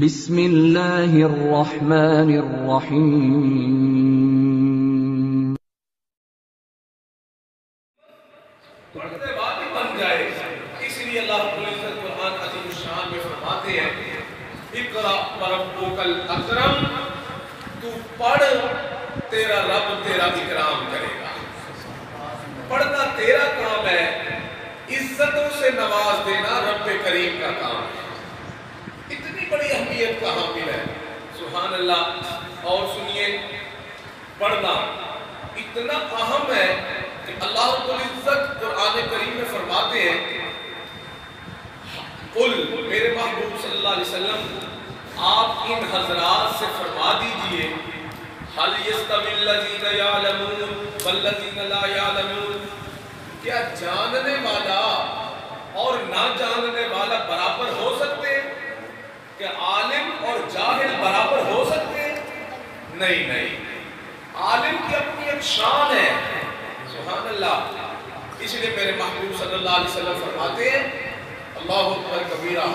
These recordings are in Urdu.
بسم اللہ الرحمن الرحیم۔ پڑھنے والی بن جائے، اس لیے اللہ رب العزت قرآن عظیم الشان میں فرماتے ہیں اقرأ وربک الاکرم، تو پڑھ تیرا رب تیرا اکرام کرے گا۔ پڑھنا تیرا کام ہے، عزتوں سے نواز دینا رب کریم کا کام ہے۔ اتنی بڑی اہمیت کا حامل ہے، سبحان اللہ۔ اور سنیے، پڑھنا اتنا اہم ہے کہ اللہ رب العزت قرآن کریم میں فرماتے ہیں قل، میرے محبوب صلی اللہ علیہ وسلم آپ ان حضرات سے فرما دیجئے حل یستوی الذین یعلمون والذین لا یعلمون، کیا جاننے والا اور نہ جاننے والا برابر ہو سکتے ہیں؟ کہ عالم اور جاہل برابر ہو سکتے ہیں؟ نہیں۔ عالم کی اپنی ایک شان ہے، سبحان اللہ۔ اس لیے میرے محبوب صلی اللہ علیہ وسلم فرماتے ہیں اللہ اکبر کبیرہ،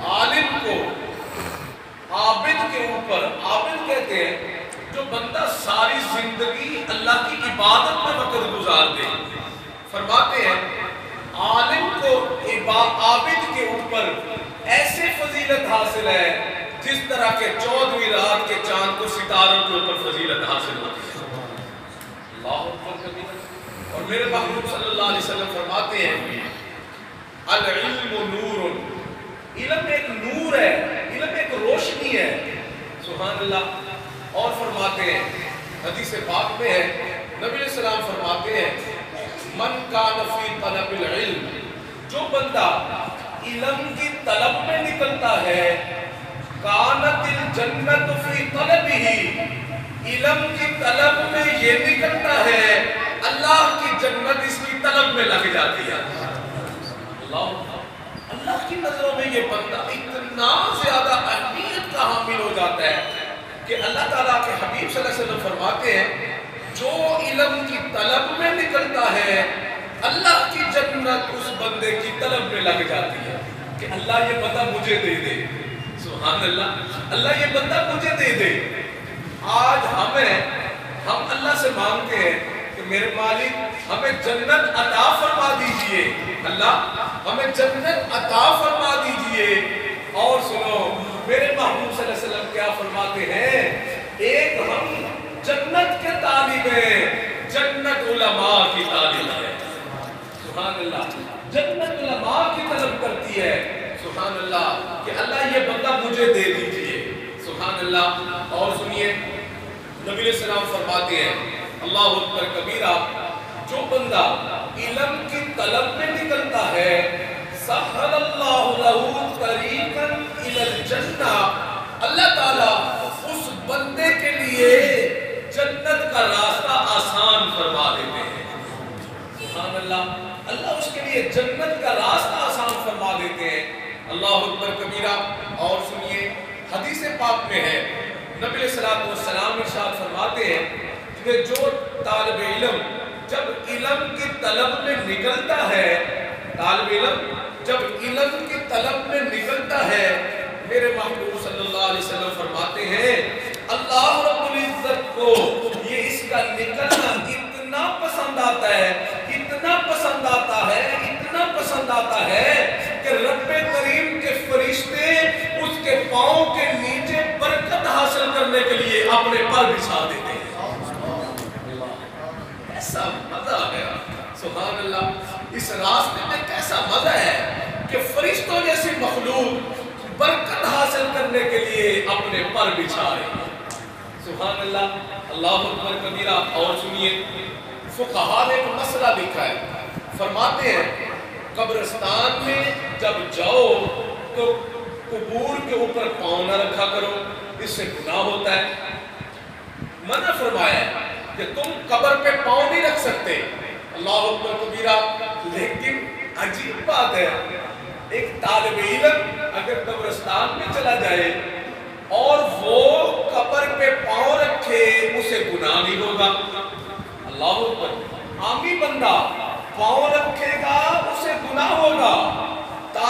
عالم کو عابد کے اوپر، عابد کہتے ہیں جو بندہ ساری زندگی اللہ کی عبادت میں وقت گزار دے، فرماتے ہیں عالم کو عابد کے اوپر ایسے فضیلت حاصل ہے جس طرح کے 14ویں رات کے چاند کو ستاروں کے اوپر فضیلت حاصل ہوتی ہے۔ اللہ اکبر کبیرہ۔ اور میرے محبوب صلی اللہ علیہ وسلم فرماتے ہیں العلم نور، علم ایک نور ہے، علم ایک روشنی ہے، سبحان اللہ۔ اور فرماتے ہیں حدیث پاک میں ہے، نبی علیہ السلام فرماتے ہیں من کان فی طلب العلم، جو بندہ علم کی طلب میں نکلتا ہے، کانت الجنت فی طلبہ، علم کی طلب میں یہ نکلتا ہے اللہ کی جنت اس کی طلب میں لگ جاتی ہے۔ اللہ کی نظروں میں یہ بندہ اتنا زیادہ اہمیت کا حامل ہو جاتا ہے کہ اللہ تعالیٰ کے حبیب صلی اللہ علیہ وسلم فرماتے ہیں جو علم کی طلب میں نکلتا ہے اللہ کی جنت اس بندے کی طلب میں لگ جاتی ہے کہ اللہ یہ بندہ مجھے دے دے، سبحان اللہ، اللہ یہ بندہ مجھے دے دے۔ آج ہم اللہ سے مانگتے ہیں کہ میرے مالک ہمیں جنت عطا فرما دیجئے، اللہ ہمیں جنت عطا فرما دیجئے۔ اور سنو، میرے محبوب صلی اللہ علیہ وسلم کیا فرماتے ہیں، ایک ہم جنت کے طالب ہیں، جنت علماء کی طالب ہے، سبحان اللہ۔ جنت علماء کی طلب کرتی ہے، سبحان اللہ، کہ اللہ یہ بندہ مجھے دے دیجئے، سبحان اللہ۔ اور سنیے، نبی علیہ السلام فرماتے ہیں اللہ اکبر کبیرہ، جو بندہ علم کی طلب میں نکلتا ہے سہل اللہ لہ طریقا الی الجنہ، اللہ تعالیٰ اس بندے کے لیے جنت کا راستہ آسان فرما دیتے ہیں، سبحان اللہ۔ اللہ اس کے لیے جنت کا راستہ آسان فرما دیتے ہیں، اللہ اکبر کبیرہ۔ اور سنیے، حدیث پاک میں ہے نبی علیہ السلام ارشاد فرماتے ہیں کہ جو طالب علم جب علم کی طلب میں نکلتا ہے، طالب علم جب علم کی طلب میں نکلتا ہے، میرے محبوب صلی اللہ علیہ وسلم فرماتے ہیں اللہ رب العزت کو یہ اس کا نکلنا اتنا پسند آتا ہے، اتنا پسند آتا ہے، اتنا پسند آتا ہے کہ رب کریم کے فرشتے اس کے پاؤں کے نیچے برکت حاصل کرنے کے لیے اپنے پر بچھا دیتے ہیں۔ کیسا مزہ ہے، سبحان اللہ۔ اس راستے میں کیسا مزہ ہے کہ فرشتوں جیسی مخلوق برکت حاصل کرنے کے لیے اپنے پر بچھا رہے ہیں، سبحان اللہ، اللہ اکبر کبیرہ۔ اور سنیے، فقہا نے ایک مسئلہ لکھا ہے، فرماتے ہیں قبرستان میں جب جاؤ تو قبور کے اوپر پاؤں نہ رکھا کرو، اس سے گناہ ہوتا ہے۔ منع فرمایا ہے کہ تم قبر پہ پاؤں نہیں رکھ سکتے، اللہ اکبر کبیرہ۔ لیکن عجیب بات ہے، ایک طالب علم اگر قبرستان میں چلا جائے اور وہ قبر پہ پاؤں رکھے اسے گناہ نہیں ہوگا، اللہ اکبر۔ عامی بندہ پاؤں رکھے گا اسے گناہ ہوگا،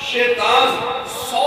100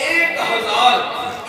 1000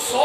100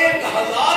1000